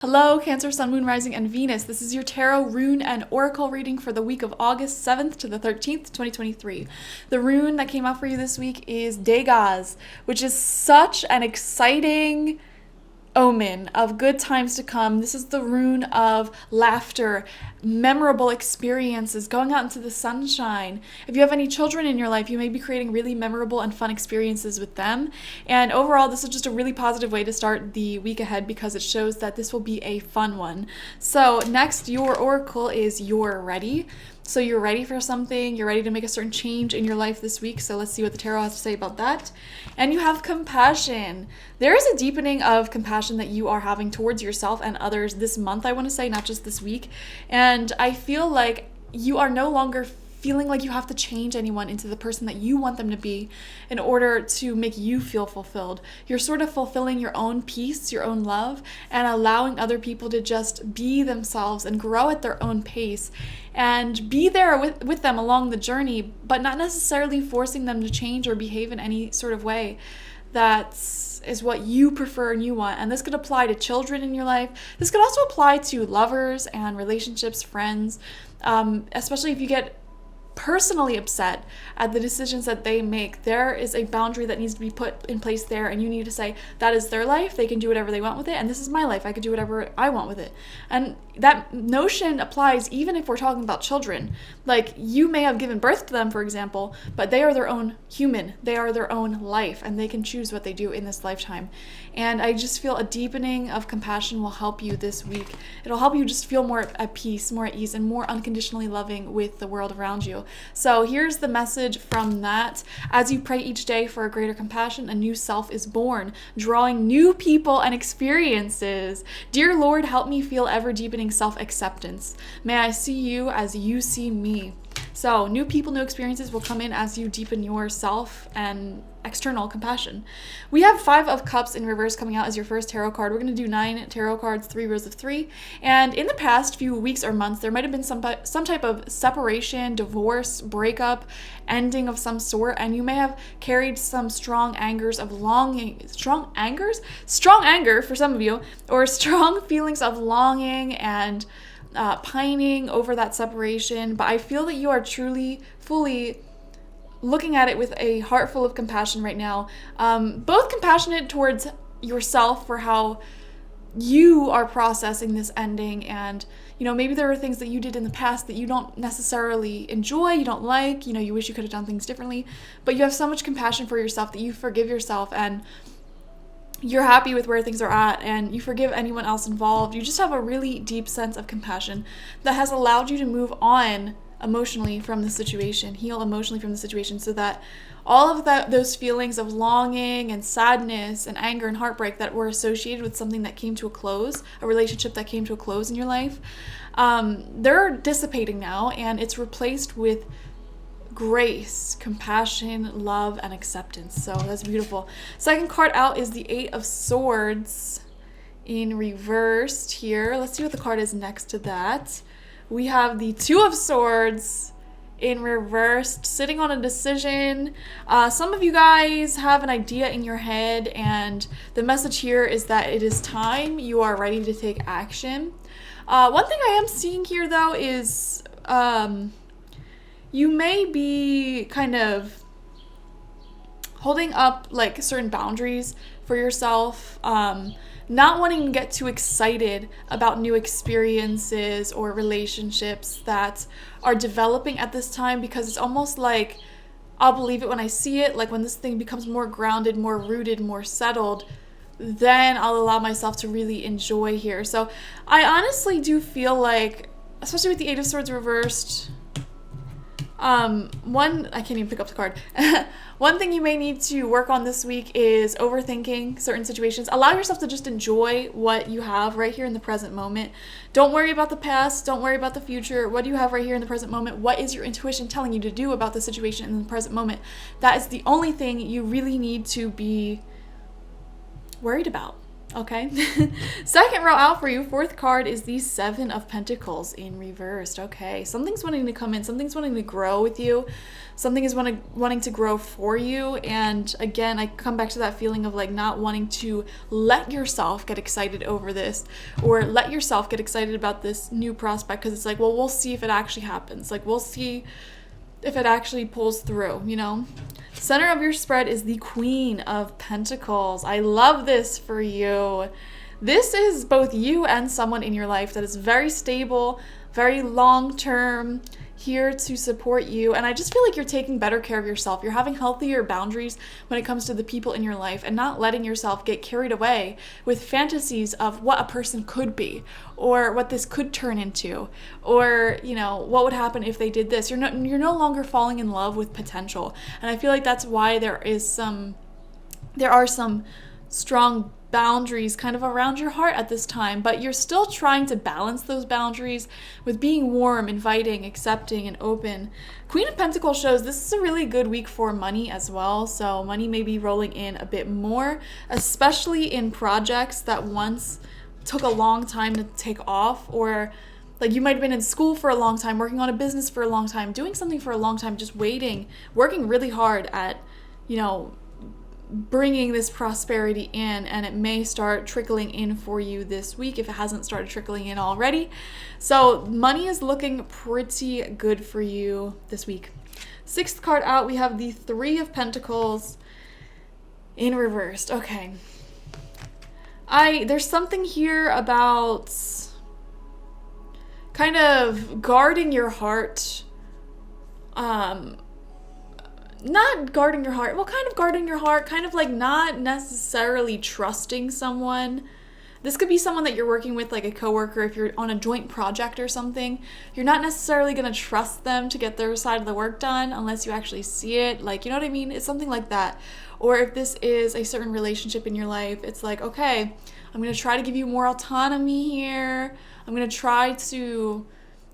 Hello, Cancer, Sun, Moon, Rising, and Venus. This is your tarot, rune, and oracle reading for the week of August 7th to the 13th, 2023. The rune that came out for you this week is Degas, which is such an exciting omen of good times to come. This is the rune of laughter, memorable experiences, going out into the sunshine. If you have any children in your life, you may be creating really memorable and fun experiences with them. And overall, this is just a really positive way to start the week ahead because it shows that this will be a fun one. So next, your oracle is you're ready. So you're ready for something, you're ready to make a certain change in your life this week. So let's see what the tarot has to say about that. And you have compassion. There is a deepening of compassion that you are having towards yourself and others this month, I want to say, not just this week. And I feel like you are no longer feeling like you have to change anyone into the person that you want them to be in order to make you feel fulfilled. You're sort of fulfilling your own peace, your own love, and allowing other people to just be themselves and grow at their own pace and be there with them along the journey, but not necessarily forcing them to change or behave in any sort of way that is what you prefer and you want. And this could apply to children in your life. This could also apply to lovers and relationships, friends, especially if you get personally upset at the decisions that they make. There is a boundary that needs to be put in place there, and you need to say that is their life, they can do whatever they want with it, and this is my life, I can do whatever I want with it. And that notion applies even if we're talking about children. Like, you may have given birth to them, for example, but they are their own human, they are their own life, and they can choose what they do in this lifetime. And I just feel a deepening of compassion will help you this week. It'll help you just feel more at peace, more at ease, and more unconditionally loving with the world around you. So here's the message from that. As you pray each day for a greater compassion, a new self is born, drawing new people and experiences. Dear Lord, help me feel ever deepening self-acceptance. May I see you as you see me. So new people, new experiences will come in as you deepen yourself and external compassion. We have 5 of Cups in reverse coming out as your first tarot card. We're going to do 9 tarot cards, 3 rows of 3. And in the past few weeks or months, there might have been some type of separation, divorce, breakup, ending of some sort, and you may have carried some strong anger for some of you, or strong feelings of longing and pining over that separation. But I feel that you are truly, fully looking at it with a heart full of compassion right now. Both compassionate towards yourself for how you are processing this ending, and maybe there are things that you did in the past that you don't necessarily enjoy, you don't like, you wish you could have done things differently, but you have so much compassion for yourself that you forgive yourself and you're happy with where things are at, and you forgive anyone else involved. You just have a really deep sense of compassion that has allowed you to move on emotionally from the situation, heal emotionally from the situation, so that all of those feelings of longing and sadness and anger and heartbreak that were associated with something that came to a close, a relationship that came to a close in your life, they're dissipating now, and it's replaced with grace, compassion, love, and acceptance. So that's beautiful. Second card out is the 8 of Swords in reversed here. Let's see what the card is next to that. We have the 2 of Swords in reversed, sitting on a decision. Some of you guys have an idea in your head, and the message here is that it is time. You are ready to take action. One thing I am seeing here, though, is you may be kind of holding up like certain boundaries for yourself, not wanting to get too excited about new experiences or relationships that are developing at this time, because it's almost like I'll believe it when I see it. Like, when this thing becomes more grounded, more rooted, more settled, then I'll allow myself to really enjoy here. So I honestly do feel like, especially with the 8 of Swords reversed, I can't even pick up the card. One thing you may need to work on this week is overthinking certain situations. Allow yourself to just enjoy what you have right here in the present moment. Don't worry about the past. Don't worry about the future. What do you have right here in the present moment? What is your intuition telling you to do about the situation in the present moment? That is the only thing you really need to be worried about. Okay. Second row out for you. Fourth card is the Seven of Pentacles in reversed. Okay. Something's wanting to come in. Something's wanting to grow with you. Something is wanting to grow for you. And again, I come back to that feeling of like not wanting to let yourself get excited over this, or let yourself get excited about this new prospect, because it's like, well, we'll see if it actually happens. Like, we'll see if it actually pulls through, you know? Center of your spread is the Queen of Pentacles. I love this for you. This is both you and someone in your life that is very stable, very long-term, here to support you. And I just feel like you're taking better care of yourself. You're having healthier boundaries when it comes to the people in your life, and not letting yourself get carried away with fantasies of what a person could be, or what this could turn into, or, you know, what would happen if they did this. You're no longer falling in love with potential. And I feel like that's why there are some strong boundaries kind of around your heart at this time, but you're still trying to balance those boundaries with being warm, inviting, accepting, and open. Queen of Pentacles shows this is a really good week for money as well, so money may be rolling in a bit more, especially in projects that once took a long time to take off, or like you might have been in school for a long time, working on a business for a long time, doing something for a long time, just waiting, working really hard at, you know, bringing this prosperity in, and it may start trickling in for you this week if it hasn't started trickling in already. So money is looking pretty good for you this week. Sixth card out, we have the Three of Pentacles in reversed. Okay. There's something here about kind of guarding your heart, not guarding your heart, well, kind of guarding your heart, kind of like not necessarily trusting someone. This could be someone that you're working with, like a coworker. If you're on a joint project or something, you're not necessarily going to trust them to get their side of the work done unless you actually see it. Like, you know what I mean? It's something like that. Or if this is a certain relationship in your life, it's like, okay, I'm going to try to give you more autonomy here. I'm going to try to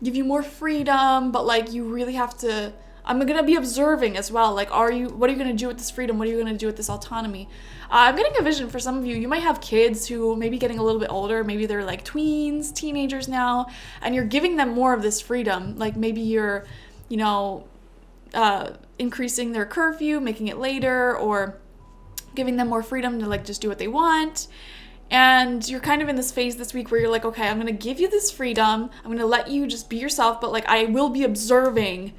give you more freedom, but like you really have to, I'm going to be observing as well. Like, what are you going to do with this freedom? What are you going to do with this autonomy? I'm getting a vision for some of you. You might have kids who may be getting a little bit older. Maybe they're like tweens, teenagers now, and you're giving them more of this freedom. Like maybe you're, you know, increasing their curfew, making it later, or giving them more freedom to like just do what they want. And you're kind of in this phase this week where you're like, okay, I'm going to give you this freedom. I'm going to let you just be yourself, but like I will be observing,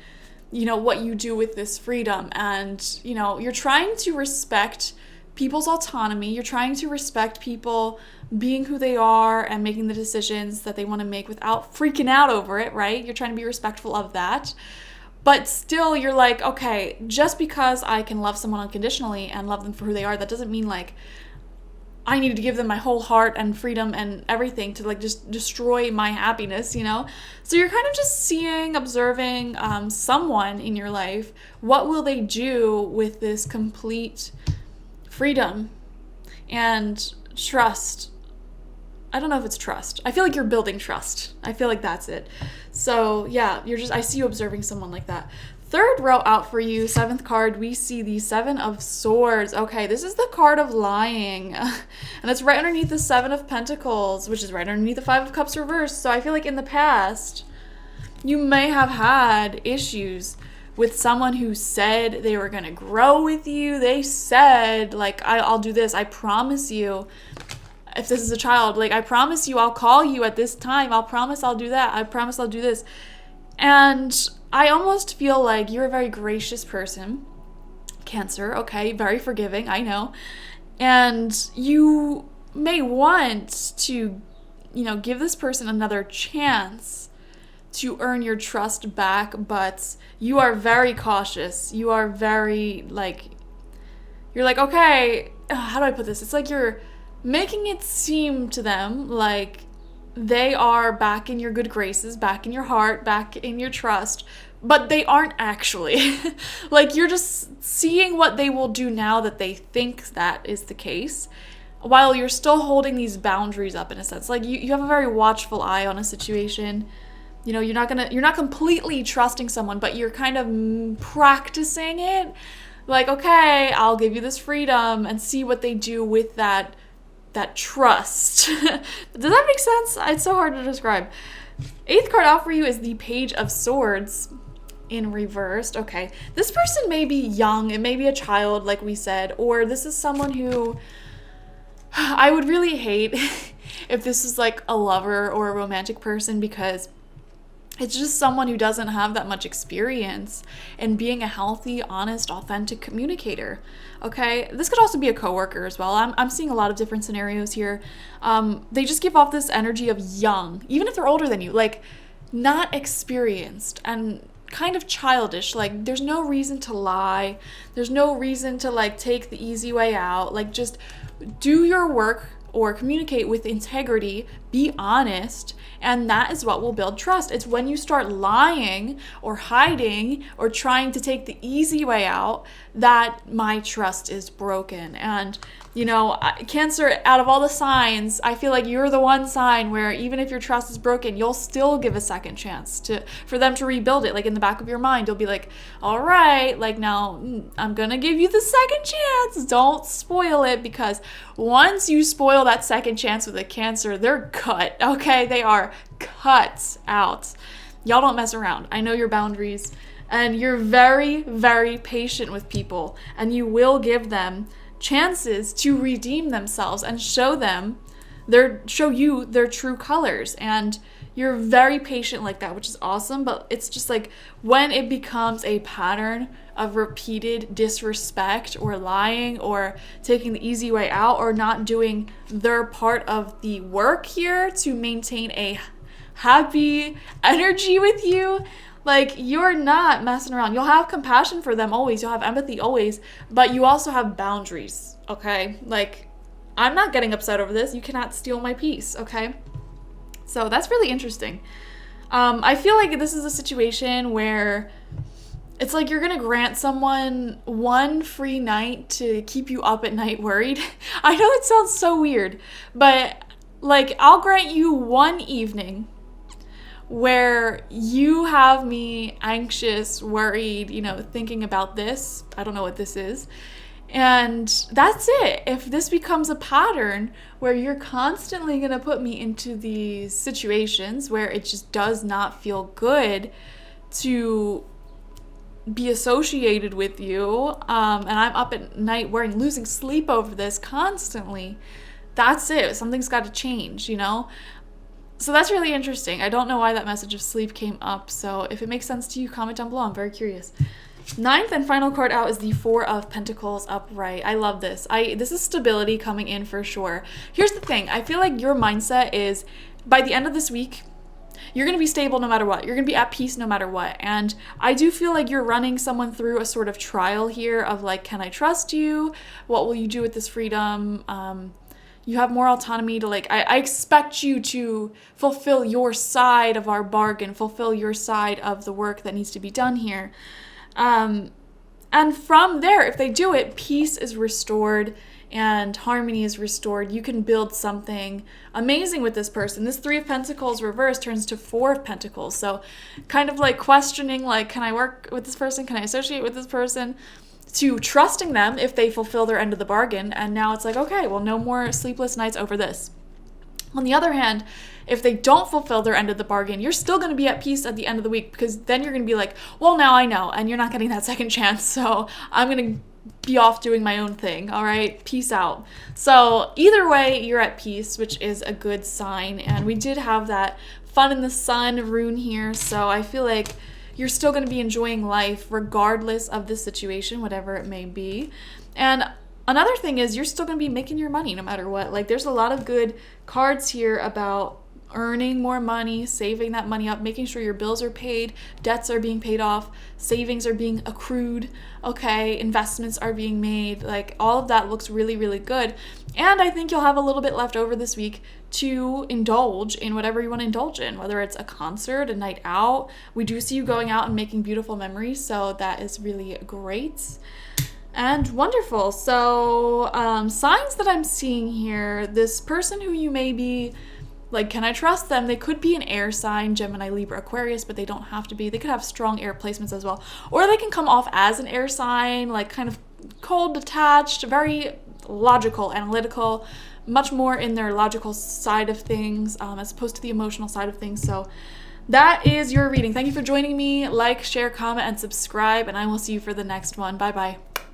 you know, what you do with this freedom. And, you know, you're trying to respect people's autonomy. You're trying to respect people being who they are and making the decisions that they want to make without freaking out over it, right? You're trying to be respectful of that. But still, you're like, okay, just because I can love someone unconditionally and love them for who they are, that doesn't mean like I need to give them my whole heart and freedom and everything to like just destroy my happiness, you know? So you're kind of just seeing, observing someone in your life. What will they do with this complete freedom and trust? I don't know if it's trust. I feel like you're building trust. I feel like that's it. So yeah, I see you observing someone like that. Third row out for you, seventh card, we see the Seven of Swords. Okay, this is the card of lying. And it's right underneath the Seven of Pentacles, which is right underneath the Five of Cups reversed. So I feel like in the past, you may have had issues with someone who said they were going to grow with you. They said, like, I'll do this. I promise you. If this is a child, like, I promise you I'll call you at this time. I'll promise I'll do that. I promise I'll do this. And I almost feel like you're a very gracious person, Cancer, okay, very forgiving, I know. And you may want to, you know, give this person another chance to earn your trust back, but you are very cautious. You are very, like, you're like, okay, how do I put this? It's like you're making it seem to them like they are back in your good graces, back in your heart, back in your trust, but they aren't actually. Like, you're just seeing what they will do now that they think that is the case, while you're still holding these boundaries up in a sense. Like, you have a very watchful eye on a situation. You know, you're not completely trusting someone, but you're kind of practicing it. Like, okay, I'll give you this freedom and see what they do with that that trust. Does that make sense? It's so hard to describe. 8th card out for you is the Page of Swords in reversed. Okay, this person may be young, it may be a child like we said, or this is someone who I would really hate if this is like a lover or a romantic person, because it's just someone who doesn't have that much experience in being a healthy, honest, authentic communicator. Okay, this could also be a coworker as well. I'm seeing a lot of different scenarios here. They just give off this energy of young, even if they're older than you, like not experienced and kind of childish. Like there's no reason to lie. There's no reason to like take the easy way out. Like just do your work or communicate with integrity, be honest, and that is what will build trust. It's when you start lying or hiding or trying to take the easy way out that my trust is broken. And you know, Cancer, out of all the signs, I feel like you're the one sign where even if your trust is broken, you'll still give a second chance for them to rebuild it. Like in the back of your mind, you'll be like, all right, like now I'm gonna give you the second chance. Don't spoil it, because once you spoil that second chance with a Cancer, they're cut, okay? They are cut out. Y'all don't mess around. I know your boundaries, and you're very, very patient with people, and you will give them chances to redeem themselves and show you their true colors. And you're very patient like that, which is awesome. But it's just like when it becomes a pattern of repeated disrespect or lying or taking the easy way out or not doing their part of the work here to maintain a happy energy with you, like you're not messing around. You'll have compassion for them always. You'll have empathy always, but you also have boundaries, okay? Like I'm not getting upset over this. You cannot steal my peace, okay? So that's really interesting. I feel like this is a situation where it's like you're gonna grant someone one free night to keep you up at night worried. I know it sounds so weird, but like I'll grant you one evening where you have me anxious, worried, you know, thinking about this. I don't know what this is. And that's it. If this becomes a pattern where you're constantly going to put me into these situations where it just does not feel good to be associated with you, and I'm up at night worrying, losing sleep over this constantly, that's it. Something's got to change, you know? So that's really interesting. I don't know why that message of sleep came up. So if it makes sense to you, comment down below. I'm very curious. 9th and final card out is the 4 of Pentacles upright. I love this. This is stability coming in for sure. Here's the thing. I feel like your mindset is by the end of this week, you're going to be stable no matter what. You're going to be at peace no matter what. And I do feel like you're running someone through a sort of trial here of like, can I trust you? What will you do with this freedom? You have more autonomy to like, I expect you to fulfill your side of our bargain, fulfill your side of the work that needs to be done here. And from there, if they do it, peace is restored and harmony is restored. You can build something amazing with this person. This 3 of Pentacles reversed turns to 4 of Pentacles. So kind of like questioning, like, can I work with this person? Can I associate with this person? To trusting them if they fulfill their end of the bargain. And now it's like, okay, well, no more sleepless nights over this. On the other hand, if they don't fulfill their end of the bargain, you're still going to be at peace at the end of the week, because then you're going to be like, well, now I know, and you're not getting that second chance. So I'm going to be off doing my own thing. All right, peace out. So either way, you're at peace, which is a good sign. And we did have that fun in the sun rune here. So I feel like you're still going to be enjoying life regardless of the situation, whatever it may be. And another thing is you're still going to be making your money no matter what. Like there's a lot of good cards here about earning more money, saving that money up, making sure your bills are paid, debts are being paid off, savings are being accrued, okay, investments are being made. Like all of that looks really, really good. And I think you'll have a little bit left over this week to indulge in whatever you want to indulge in, whether it's a concert, a night out. We do see you going out and making beautiful memories, so that is really great and wonderful. So signs that I'm seeing here, this person who you may be like, can I trust them? They could be an air sign, Gemini, Libra, Aquarius, but they don't have to be. They could have strong air placements as well. Or they can come off as an air sign, like kind of cold, detached, very logical, analytical, much more in their logical side of things as opposed to the emotional side of things. So that is your reading. Thank you for joining me. Like, share, comment, and subscribe, and I will see you for the next one. Bye-bye.